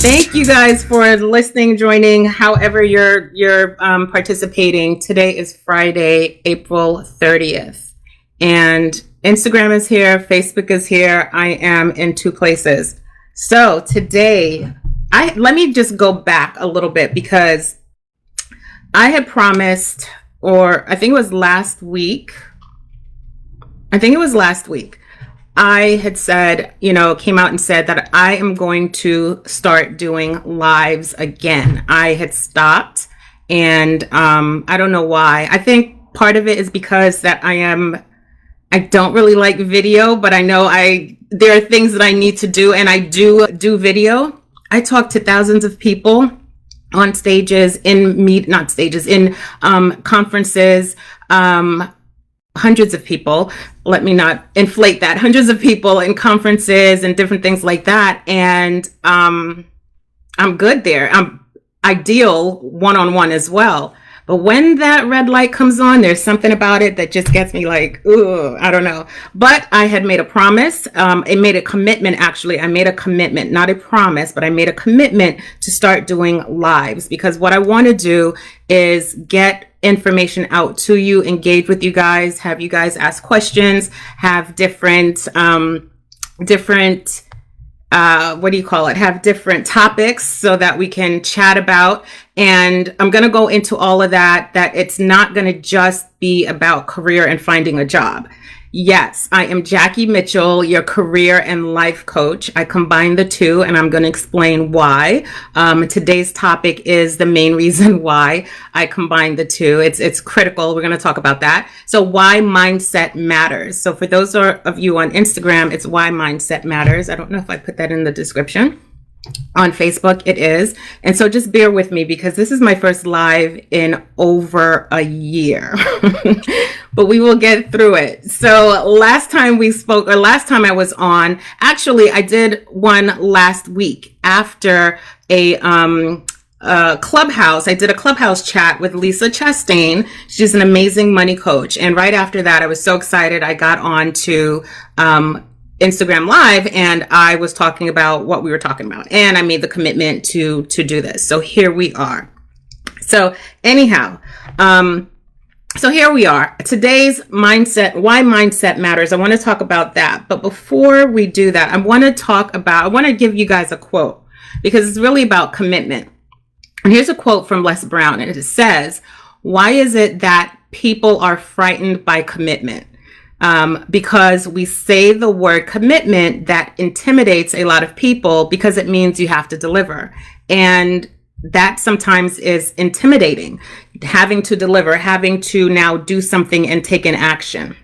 Thank you guys for listening, joining, however you're participating. Today is Friday, April 30th, and Instagram is here, Facebook is here. I am in two places. So today, let me just go back a little bit because I had promised, or I think it was last week. I had said, came out and said that I am going to start doing lives again. I had stopped, and I don't know why. I think part of it is because that I don't really like video, but I know there are things that I need to do, and I do video. I talk to thousands of people on stages, in conferences, hundreds of people. Let me not inflate that. Hundreds of people in conferences and different things like that. And I'm good there. I'm ideal one-on-one as well. But when that red light comes on, there's something about it that just gets me like, ooh, I don't know. But I had made a promise. I made a commitment, actually. I made a commitment, not a promise, but I made a commitment to start doing lives, because what I want to do is get information out to you, engage with you guys, have you guys ask questions, have different have different topics so that we can chat about. And I'm going to go into all of that it's not going to just be about career and finding a job. Yes, I am Jackie Mitchell, your career and life coach. I combine the two, and I'm going to explain why. Today's topic is the main reason why I combine the two. It's critical. We're going to talk about that. So why mindset matters. So for those of you on Instagram, it's why mindset matters. I don't know if I put that in the description. On Facebook, it is. And so just bear with me because this is my first live in over a year, but we will get through it. So last time I was on, actually, I did one last week after a Clubhouse. I did a Clubhouse chat with Lisa Chastain. She's an amazing money coach. And right after that, I was so excited. I got on to, Instagram Live, and I was talking about what we were talking about, and I made the commitment to do this. So here we are. So anyhow, so here we are. Today's mindset, why mindset matters. I want to talk about that. But before we do that, I want to give you guys a quote, because it's really about commitment. And here's a quote from Les Brown, and it says, "Why is it that people are frightened by commitment? Because we say the word commitment, that intimidates a lot of people because it means you have to deliver. And that sometimes is intimidating, having to deliver, having to now do something and take an action.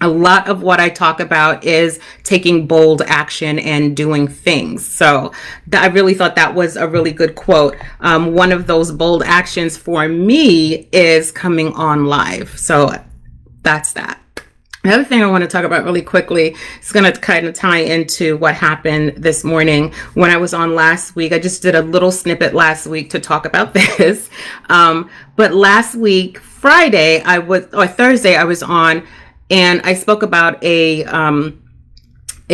A lot of what I talk about is taking bold action and doing things. So I really thought that was a really good quote. One of those bold actions for me is coming on live. So that's that. The other thing I want to talk about really quickly is going to kind of tie into what happened this morning when I was on last week. I just did a little snippet last week to talk about this. But last week, Thursday, I was on, and I spoke about a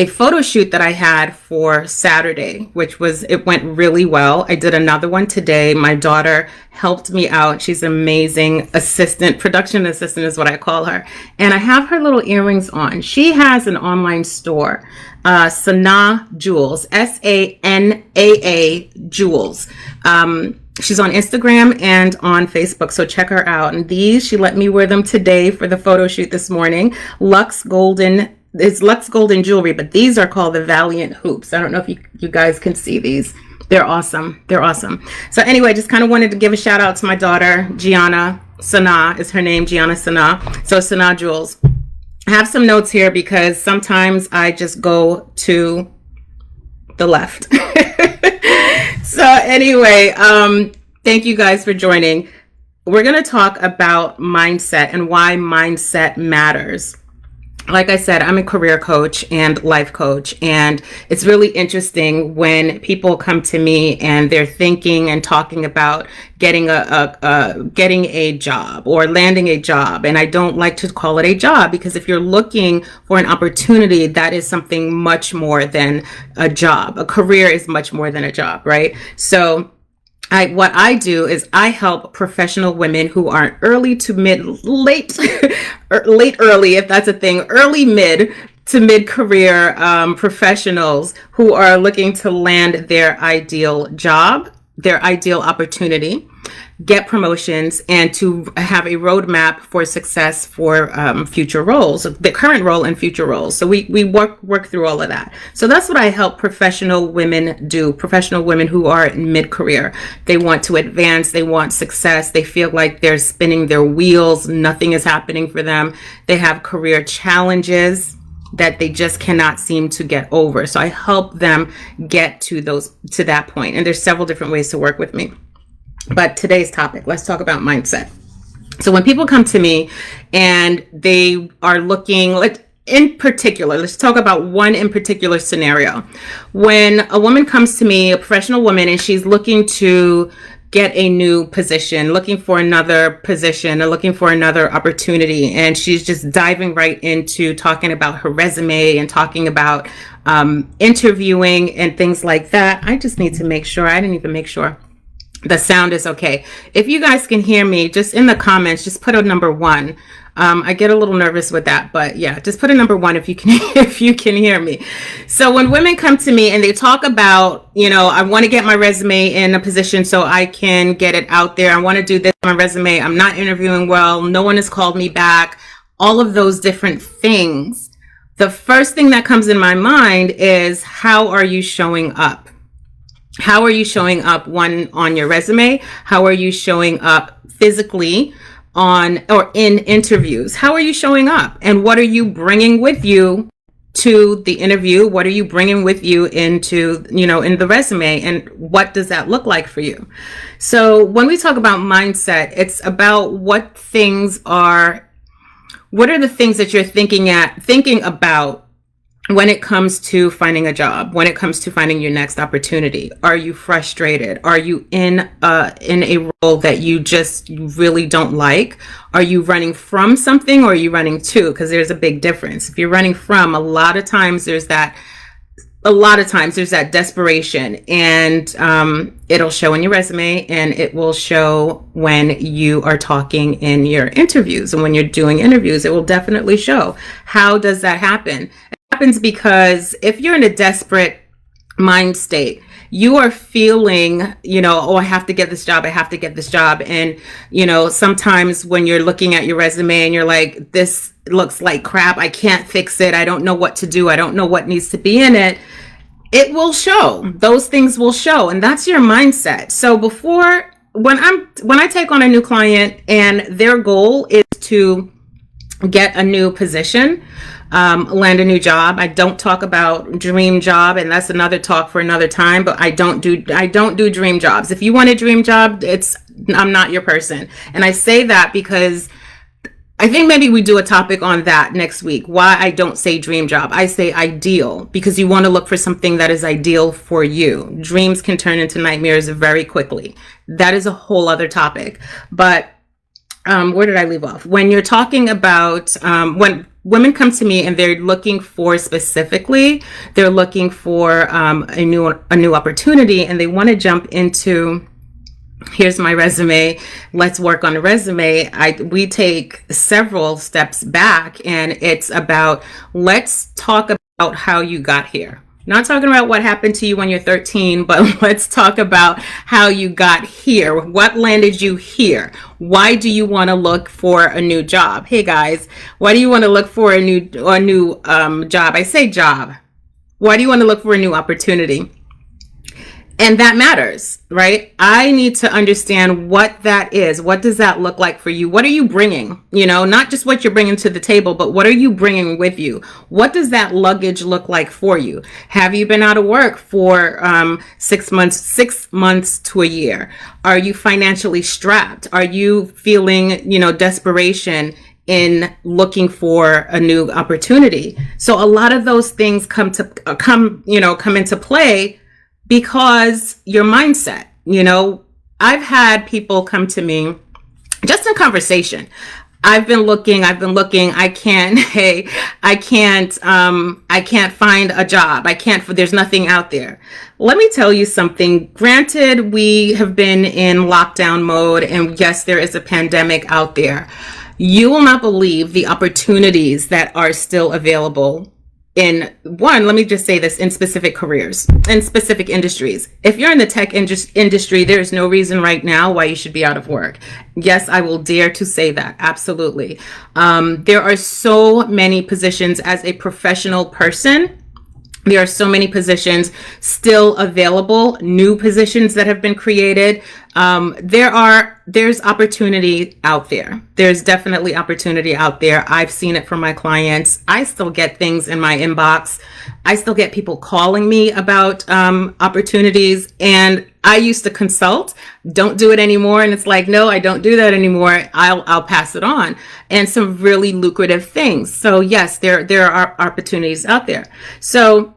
photo shoot that I had for Saturday, it went really well. I did another one today. My daughter helped me out. She's an amazing production assistant is what I call her. And I have her little earrings on. She has an online store, Sanaa Jewels, SANAA Jewels. She's on Instagram and on Facebook, so check her out. And she let me wear them today for the photo shoot this morning. It's Lux Golden Jewelry, but these are called the Valiant Hoops. I don't know if you guys can see these. They're awesome. So anyway, just kind of wanted to give a shout out to my daughter, Gianna. Sanaa is her name, Gianna Sanaa. So Sanaa Jewels. I have some notes here because sometimes I just go to the left. So anyway, thank you guys for joining. We're going to talk about mindset and why mindset matters. like I said, I'm a career coach and life coach, and it's really interesting when people come to me and they're thinking and talking about getting getting a job or landing a job. And I don't like to call it a job, because if you're looking for an opportunity, that is something much more than a job. A career is much more than a job, right? So what I do is I help professional women who are early to mid, late, late, early, if that's a thing, early, mid to mid career professionals who are looking to land their ideal job, their ideal opportunity, get promotions, and to have a roadmap for success for future roles, the current role and future roles. So we work through all of that. So that's what I help professional women do, professional women who are in mid-career. They want to advance, they want success, they feel like they're spinning their wheels, nothing is happening for them. They have career challenges that they just cannot seem to get over. So I help them get to that point. And there's several different ways to work with me. But today's topic, let's talk about mindset. So when people come to me and they are looking, in particular, let's talk about one in particular scenario. When a woman comes to me, a professional woman, and she's looking to get a new position, looking for another position, or looking for another opportunity, and she's just diving right into talking about her resume and talking about interviewing and things like that. I just need to make sure, I didn't even make sure the sound is okay. If you guys can hear me, just in the comments, just put a number 1. I get a little nervous with that, but yeah, just put a number 1 if you can if you can hear me. So when women come to me and they talk about, I want to get my resume in a position so I can get it out there. I want to do this on my resume. I'm not interviewing well. No one has called me back. All of those different things. The first thing that comes in my mind is, how are you showing up? How are you showing up, one, on your resume? How are you showing up physically on or in interviews? How are you showing up? And what are you bringing with you to the interview? What are you bringing with you into, in the resume? And what does that look like for you? So when we talk about mindset, it's about what are the things that you're thinking about when it comes to finding a job, when it comes to finding your next opportunity. Are you frustrated? Are you in a role that you really don't like? Are you running from something, or are you running to? Because there's a big difference. If you're running from, a lot of times there's that desperation, and it'll show in your resume, and it will show when you are talking in your interviews, and when you're doing interviews, it will definitely show. How does that happen? Happens because if you're in a desperate mind state, you are feeling, I have to get this job. And, sometimes when you're looking at your resume and you're like, this looks like crap. I can't fix it. I don't know what to do. I don't know what needs to be in it. It will show. Those things will show. And that's your mindset. So when I take on a new client and their goal is to get a new position, land a new job. I don't talk about dream job, and that's another talk for another time, but I don't do dream jobs. If you want a dream job, I'm not your person. And I say that because I think maybe we do a topic on that next week. Why I don't say dream job. I say ideal, because you want to look for something that is ideal for you. Dreams can turn into nightmares very quickly. That is a whole other topic. But where did I leave off? When you're talking about when women come to me and they're looking for a new opportunity, and they want to jump into, here's my resume, let's work on the resume. We take several steps back, and it's about, let's talk about how you got here. Not talking about what happened to you when you're 13, but let's talk about how you got here. What landed you here? Why do you want to look for a new job? Hey guys, why do you want to look for a new job? I say job. Why do you want to look for a new opportunity? And that matters, right? I need to understand what that is. What does that look like for you? What are you bringing? Not just what you're bringing to the table, but what are you bringing with you? What does that luggage look like for you? Have you been out of work for 6 months to a year? Are you financially strapped? Are you feeling, desperation in looking for a new opportunity. So a lot of those things come into play because your mindset, I've had people come to me just in conversation. I've been looking, I can't find a job. There's nothing out there. Let me tell you something. Granted, we have been in lockdown mode, and yes, there is a pandemic out there. You will not believe the opportunities that are still available let me just say this, in specific careers, in specific industries. If you're in the tech industry, there's no reason right now why you should be out of work. Yes, I will dare to say that. Absolutely. There are so many positions as a professional person. There are so many positions still available, new positions that have been created. There's opportunity out there. There's definitely opportunity out there. I've seen it from my clients. I still get things in my inbox. I still get people calling me about opportunities, and I used to consult. Don't do it anymore. And it's like, no, I don't do that anymore. I'll pass it on. And some really lucrative things. So yes, there are opportunities out there. So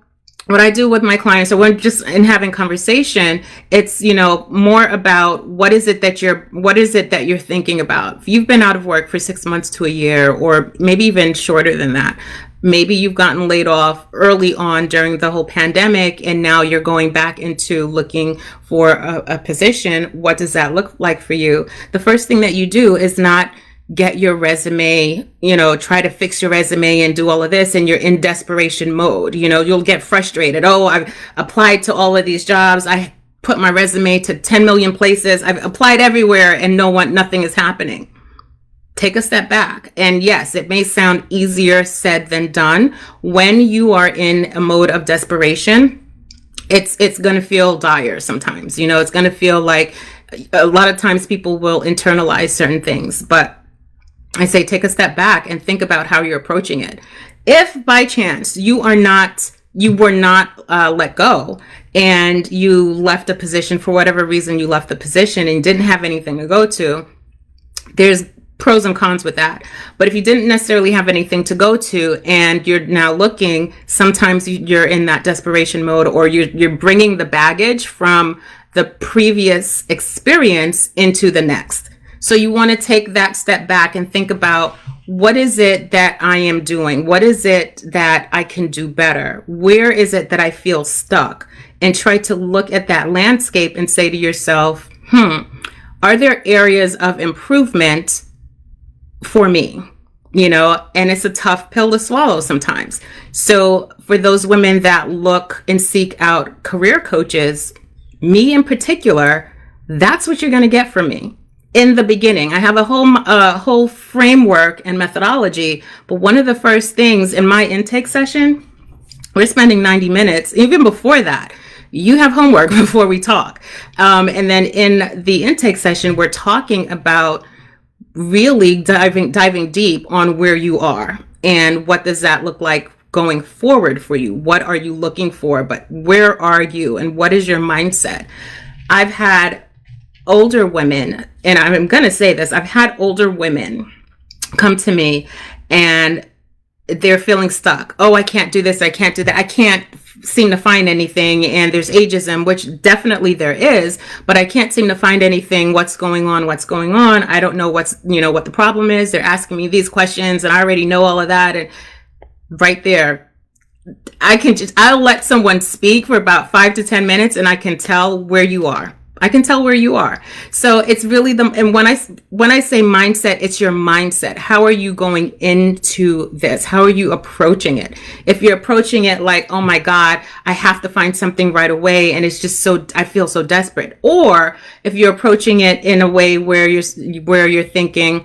what I do with my clients, or when just in having conversation, it's, more about what is it that you're thinking about. If you've been out of work for 6 months to a year, or maybe even shorter than that, maybe you've gotten laid off early on during the whole pandemic, and now you're going back into looking for a position. What does that look like for you? The first thing that you do is not get your resume, try to fix your resume and do all of this, and you're in desperation mode. You'll get frustrated. Oh, I've applied to all of these jobs. I put my resume to 10 million places. I've applied everywhere, and nothing is happening. Take a step back. And yes, it may sound easier said than done. When you are in a mode of desperation, it's going to feel dire sometimes. It's going to feel like a lot of times people will internalize certain things, but I say take a step back and think about how you're approaching it. If by chance you were not let go, and you left a position for whatever reason, you left the position and didn't have anything to go to, there's pros and cons with that. But if you didn't necessarily have anything to go to and you're now looking, sometimes you're in that desperation mode, or you're bringing the baggage from the previous experience into the next. So you want to take that step back and think about, what is it that I am doing? What is it that I can do better? Where is it that I feel stuck? And try to look at that landscape and say to yourself, are there areas of improvement for me? And it's a tough pill to swallow sometimes. So for those women that look and seek out career coaches, me in particular, that's what you're going to get from me. In the beginning, I have a whole framework and methodology, but one of the first things in my intake session, we're spending 90 minutes. Even before that, you have homework before we talk. And then in the intake session, we're talking about really diving deep on where you are and what does that look like going forward for you. What are you looking for? But where are you, and what is your mindset? I've had older women, and I'm going to say this, I've had older women come to me and they're feeling stuck. Oh, I can't do this. I can't do that. I can't seem to find anything. And there's ageism, which definitely there is, but I can't seem to find anything. What's going on? I don't know what the problem is. They're asking me these questions and I already know all of that. And right there, I'll let someone speak for about 5 to 10 minutes and I can tell where you are. So it's really and when I say mindset, it's your mindset. How are you going into this? How are you approaching it? If you're approaching it like, oh my God, I have to find something right away, and it's just I feel so desperate. Or if you're approaching it in a way where you're thinking,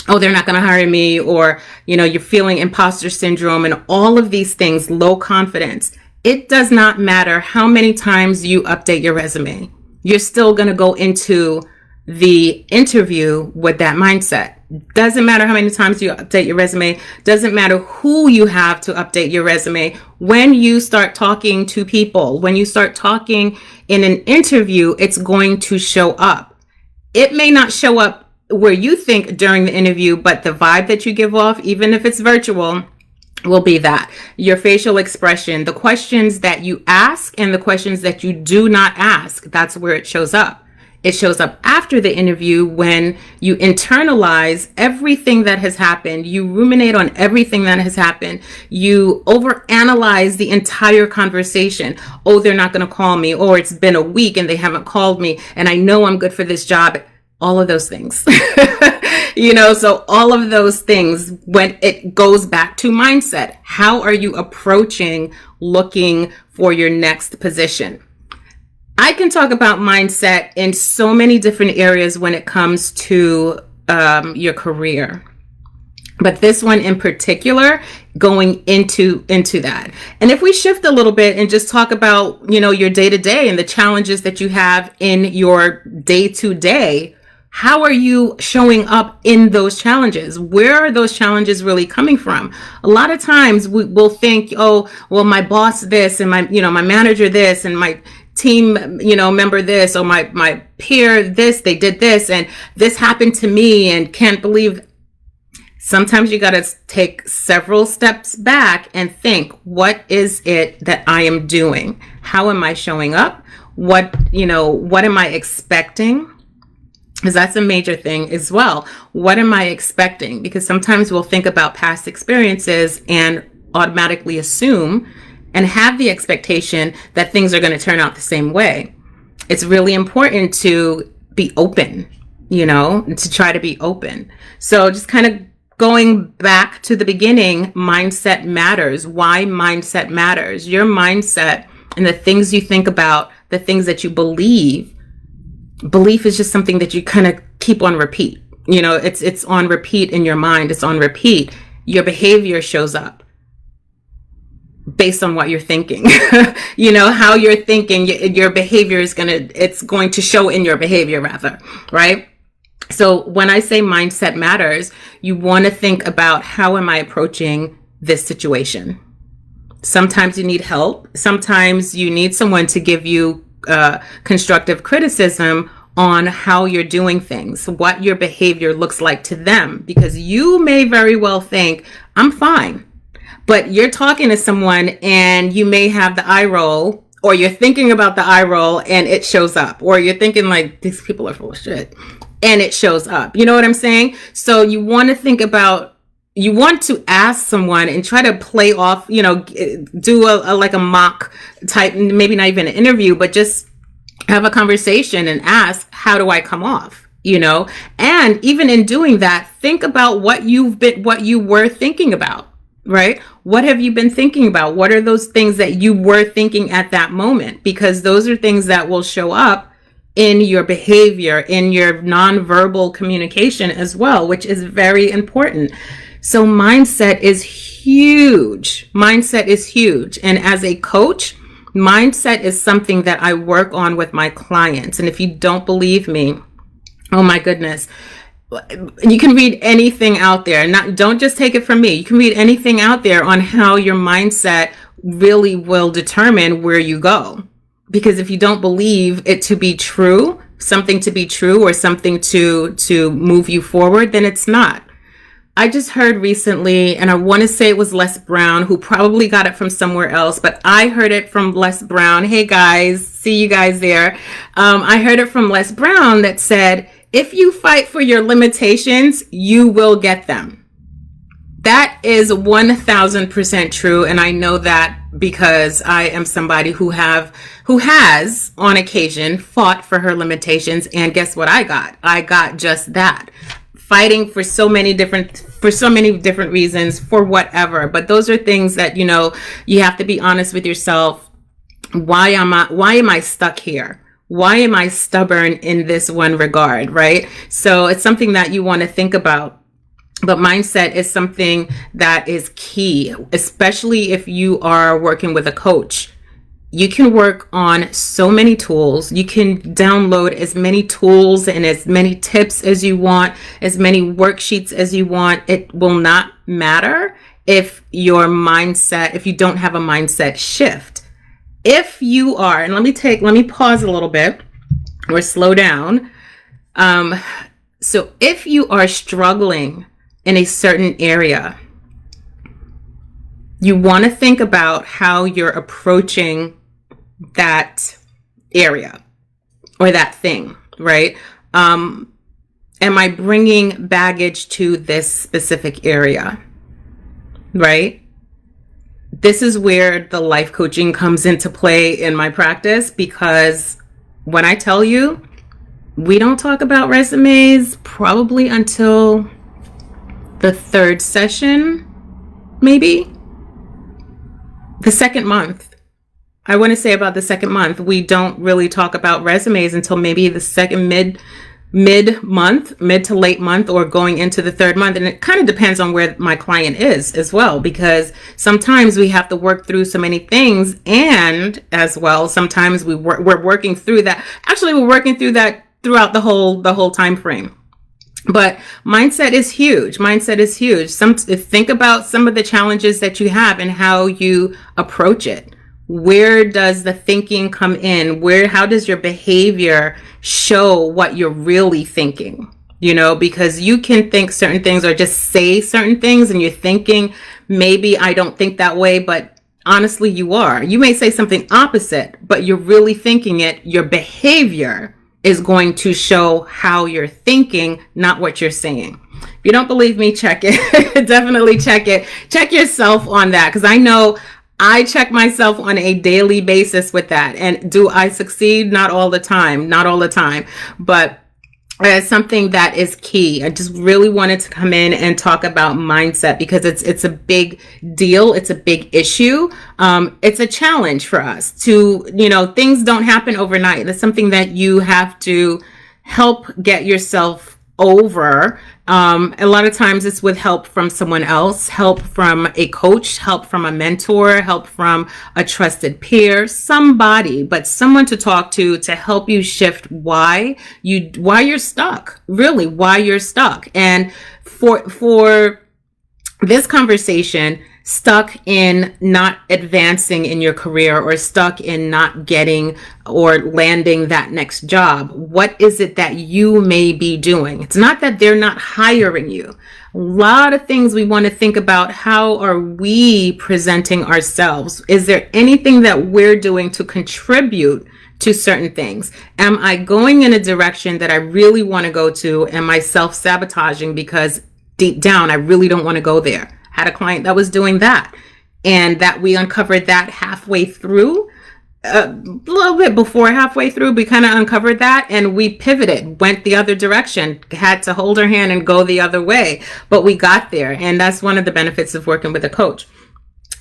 oh, they're not going to hire me, or, you're feeling imposter syndrome and all of these things, low confidence. It does not matter how many times you update your resume. You're still going to go into the interview with that mindset. Doesn't matter how many times you update your resume. Doesn't matter who you have to update your resume. When you start talking to people, when you start talking in an interview, it's going to show up. It may not show up where you think during the interview, but the vibe that you give off, even if it's virtual, will be that. Your facial expression, the questions that you ask and the questions that you do not ask, that's where it shows up. It shows up after the interview when you internalize everything that has happened. You ruminate on everything that has happened. You overanalyze the entire conversation. Oh, they're not going to call me. Or it's been a week and they haven't called me. And I know I'm good for this job. All of those things. So all of those things, when it goes back to mindset, how are you approaching looking for your next position? I can talk about mindset in so many different areas when it comes to your career. But this one in particular, going into that. And if we shift a little bit and just talk about, your day-to-day and the challenges that you have in your day-to-day, how are you showing up in those challenges? Where are those challenges really coming from? A lot of times we'll think, oh, well, my boss this and my manager this and my team, member this, or my peer this, they did this and this happened to me and can't believe. Sometimes you got to take several steps back and think, what is it that I am doing? How am I showing up? What am I expecting? Because that's a major thing as well. What am I expecting? Because sometimes we'll think about past experiences and automatically assume and have the expectation that things are going to turn out the same way. It's really important to be open, to try to be open. So just kind of going back to the beginning, mindset matters. Why mindset matters? Your mindset and the things you think about, the things that you believe is just something that you kind of keep on repeat. It's on repeat in your mind. It's on repeat. Your behavior shows up based on what you're thinking. How you're thinking, your behavior it's going to show in your behavior rather, right? So when I say mindset matters, you want to think about, how am I approaching this situation? Sometimes you need help. Sometimes you need someone to give you constructive criticism on how you're doing things, what your behavior looks like to them, because you may very well think, I'm fine. But you're talking to someone and you may have the eye roll, or you're thinking about the eye roll and it shows up, or you're thinking like, these people are full of shit, and it shows up. You know what I'm saying? So you want to think about, you want to ask someone and try to play off, do a mock type, maybe not even an interview, but just have a conversation and ask, how do I come off? And even in doing that, think about what you were thinking about. Right? What have you been thinking about? What are those things that you were thinking at that moment? Because those are things that will show up in your behavior, in your nonverbal communication as well, which is very important. So mindset is huge. Mindset is huge. And as a coach, mindset is something that I work on with my clients. And if you don't believe me, oh my goodness, you can read anything out there. Don't just take it from me. You can read anything out there on how your mindset really will determine where you go. Because if you don't believe it to be true, something to be true, or something to move you forward, then it's not. I just heard recently, and I want to say it was Les Brown, who probably got it from somewhere else, but I heard it from Les Brown. Hey guys, see you guys there. I heard it from Les Brown that said, if you fight for your limitations, you will get them. That is 1000% true. And I know that because I am somebody who has on occasion fought for her limitations. And guess what I got? I got just that. Fighting for so many different reasons, for whatever. But those are things that, you have to be honest with yourself. Why am I stuck here? Why am I stubborn in this one regard, right? So it's something that you want to think about. But mindset is something that is key, especially if you are working with a coach. You can work on so many tools. You can download as many tools and as many tips as you want, as many worksheets as you want. It will not matter if you don't have a mindset shift. If you are, and let me pause a little bit or slow down. So if you are struggling in a certain area, you want to think about how you're approaching that area or that thing, right? Am I bringing baggage to this specific area, right? This is where the life coaching comes into play in my practice, because when I tell you, we don't talk about resumes probably until the third session, maybe the second month. I want to say about the second month, we don't really talk about resumes until maybe the second mid to late month, or going into the third month. And it kind of depends on where my client is as well, because sometimes we have to work through so many things, and as well, sometimes we're working through that. Actually, we're working through that throughout the whole time frame. But mindset is huge. Think about some of the challenges that you have and how you approach it. Where does the thinking come in? How does your behavior show what you're really thinking? Because you can think certain things or just say certain things, and you're thinking, maybe I don't think that way, but honestly, you are. You may say something opposite, but you're really thinking it. Your behavior is going to show how you're thinking, not what you're saying. If you don't believe me, check it. Definitely check it. Check yourself on that, because I know I check myself on a daily basis with that. And do I succeed? Not all the time, but it's something that is key. I just really wanted to come in and talk about mindset, because it's a big deal. It's a big issue. It's a challenge for us to, things don't happen overnight. That's something that you have to help get yourself over. A lot of times it's with help from someone else, help from a coach, help from a mentor, help from a trusted peer, somebody, but someone to talk to help you shift why you're stuck, really why you're stuck. And for this conversation, stuck in not advancing in your career, or stuck in not getting or landing that next job, what is it that you may be doing? It's not that they're not hiring you. A lot of things we want to think about. How are we presenting ourselves? Is there anything that we're doing to contribute to certain things? Am I going in a direction that I really want to go to? Am I self-sabotaging because deep down I really don't want to go there? Had a client that was doing that, and that we uncovered that halfway through, a little bit before halfway through, we kind of uncovered that, and we pivoted, went the other direction, had to hold her hand and go the other way, but we got there. And that's one of the benefits of working with a coach.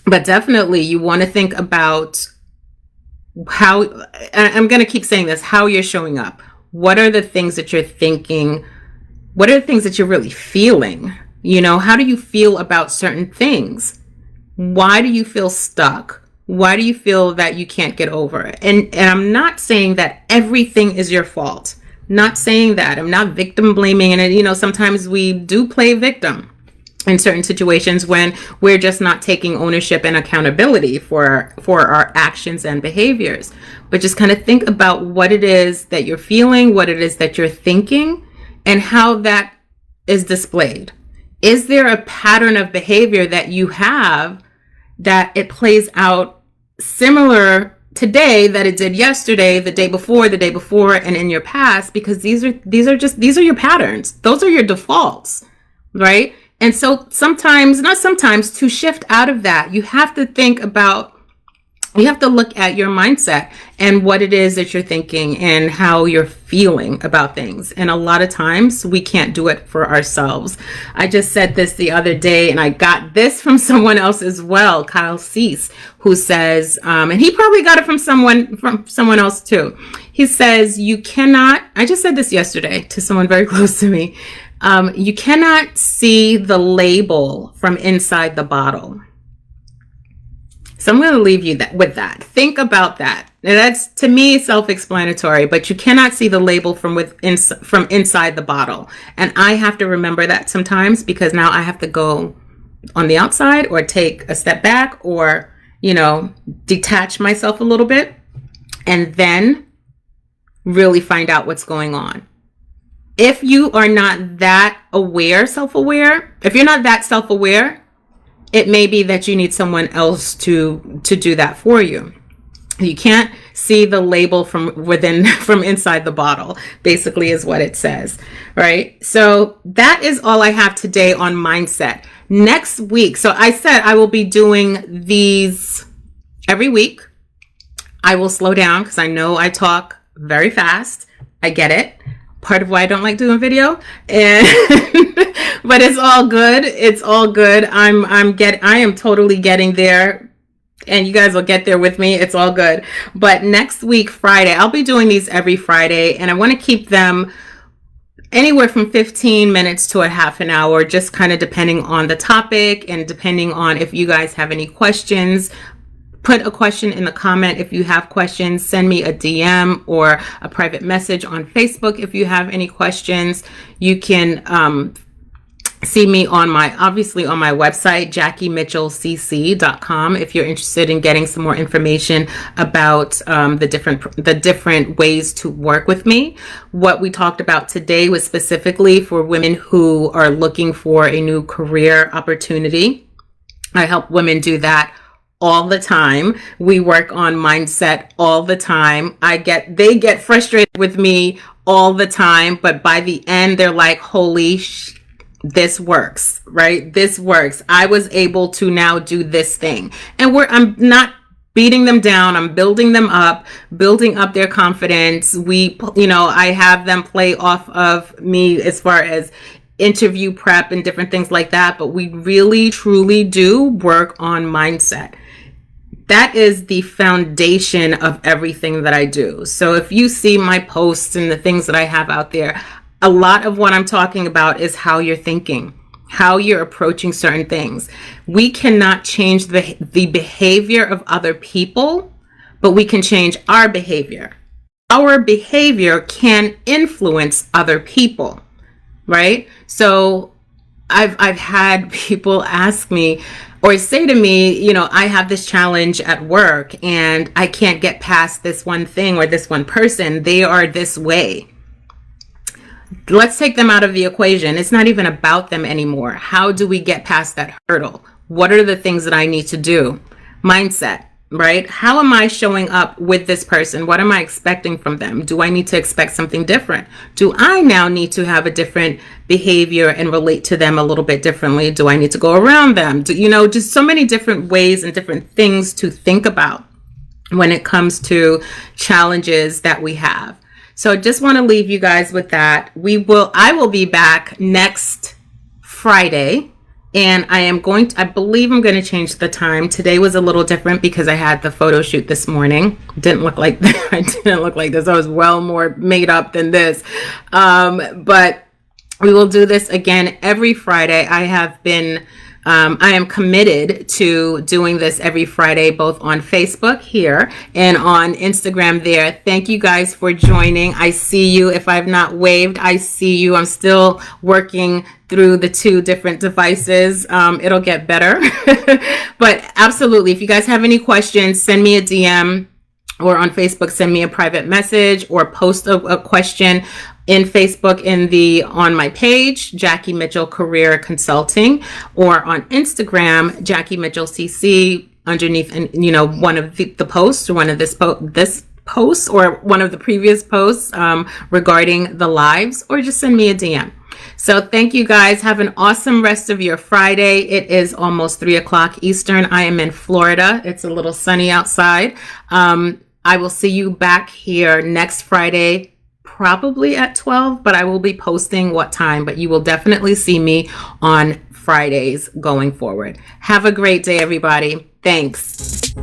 But definitely you want to think about how, I'm going to keep saying this, how you're showing up. What are the things that you're thinking? What are the things that you're really feeling? How do you feel about certain things? Why do you feel stuck? Why do you feel that you can't get over it? And I'm not saying that everything is your fault. Not saying that. I'm not victim blaming. And, sometimes we do play victim in certain situations when we're just not taking ownership and accountability for our actions and behaviors. But just kind of think about what it is that you're feeling, what it is that you're thinking, and how that is displayed. Is there a pattern of behavior that you have that it plays out similar today that it did yesterday, the day before, and in your past? Because these are your patterns. Those are your defaults, right? And so to shift out of that, you have to look at your mindset and what it is that you're thinking and how you're feeling about things. And a lot of times we can't do it for ourselves. I just said this the other day, and I got this from someone else as well, Kyle Cease, who says, and he probably got it from someone else too. He says, I just said this yesterday to someone very close to me. You cannot see the label from inside the bottle. So I'm going to leave you with that. Think about that. Now that's, to me, self-explanatory, but you cannot see the label from inside the bottle. And I have to remember that sometimes, because now I have to go on the outside or take a step back or, detach myself a little bit and then really find out what's going on. if you are not that aware, self-aware, if you're not that self-aware, it may be that you need someone else to do that for you. You can't see the label from within, from inside the bottle, basically is what it says, right? So that is all I have today on mindset. Next week, so I said I will be doing these every week. I will slow down because I know I talk very fast. I get it. Part of why I don't like doing video, and but it's all good. It's all good. I am totally getting there, and you guys will get there with me. It's all good. But next week, Friday, I'll be doing these every Friday, and I want to keep them anywhere from 15 minutes to a half an hour, just kind of depending on the topic and depending on if you guys have any questions. Put a question in the comment if you have questions. Send me a DM or a private message on Facebook if you have any questions. You can see me on obviously on my website, JackieMitchellCC.com, if you're interested in getting some more information about the different ways to work with me. What we talked about today was specifically for women who are looking for a new career opportunity. I help women do that all the time. We work on mindset all the time. They get frustrated with me all the time, but by the end, they're like, holy this works, right? This works. I was able to now do this thing. And I'm not beating them down. I'm building them up, building up their confidence. I have them play off of me as far as interview prep and different things like that. But we really, truly do work on mindset. That is the foundation of everything that I do. So if you see my posts and the things that I have out there, a lot of what I'm talking about is how you're thinking, how you're approaching certain things. We cannot change the behavior of other people, but we can change our behavior. Our behavior can influence other people, right? So I've had people ask me, or say to me, I have this challenge at work and I can't get past this one thing or this one person. They are this way. Let's take them out of the equation. It's not even about them anymore. How do we get past that hurdle? What are the things that I need to do? Mindset, right? How am I showing up with this person? What am I expecting from them? Do I need to expect something different? Do I now need to have a different behavior and relate to them a little bit differently? Do I need to go around them? Just so many different ways and different things to think about when it comes to challenges that we have. So just want to leave you guys with that. I will be back next Friday. And I believe I'm going to change the time. Today was a little different because I had the photo shoot this morning. Didn't look like that. I didn't look like this. I was well more made up than this. But we will do this again every Friday. I am committed to doing this every Friday, both on Facebook here and on Instagram there. Thank you guys for joining. I see you. If I've not waved, I see you. I'm still working through the two different devices. It'll get better. But absolutely, if you guys have any questions, send me a DM, or on Facebook, send me a private message, or post a question in Facebook on my page, Jackie Mitchell Career Consulting, or on Instagram, Jackie Mitchell CC, underneath, one of the posts, or one of this post, or one of the previous posts regarding the lives, or just send me a DM. So thank you guys. Have an awesome rest of your Friday. It is almost 3:00 Eastern. I am in Florida. It's a little sunny outside. I will see you back here next Friday, probably at 12, but I will be posting what time, but you will definitely see me on Fridays going forward. Have a great day, everybody. Thanks.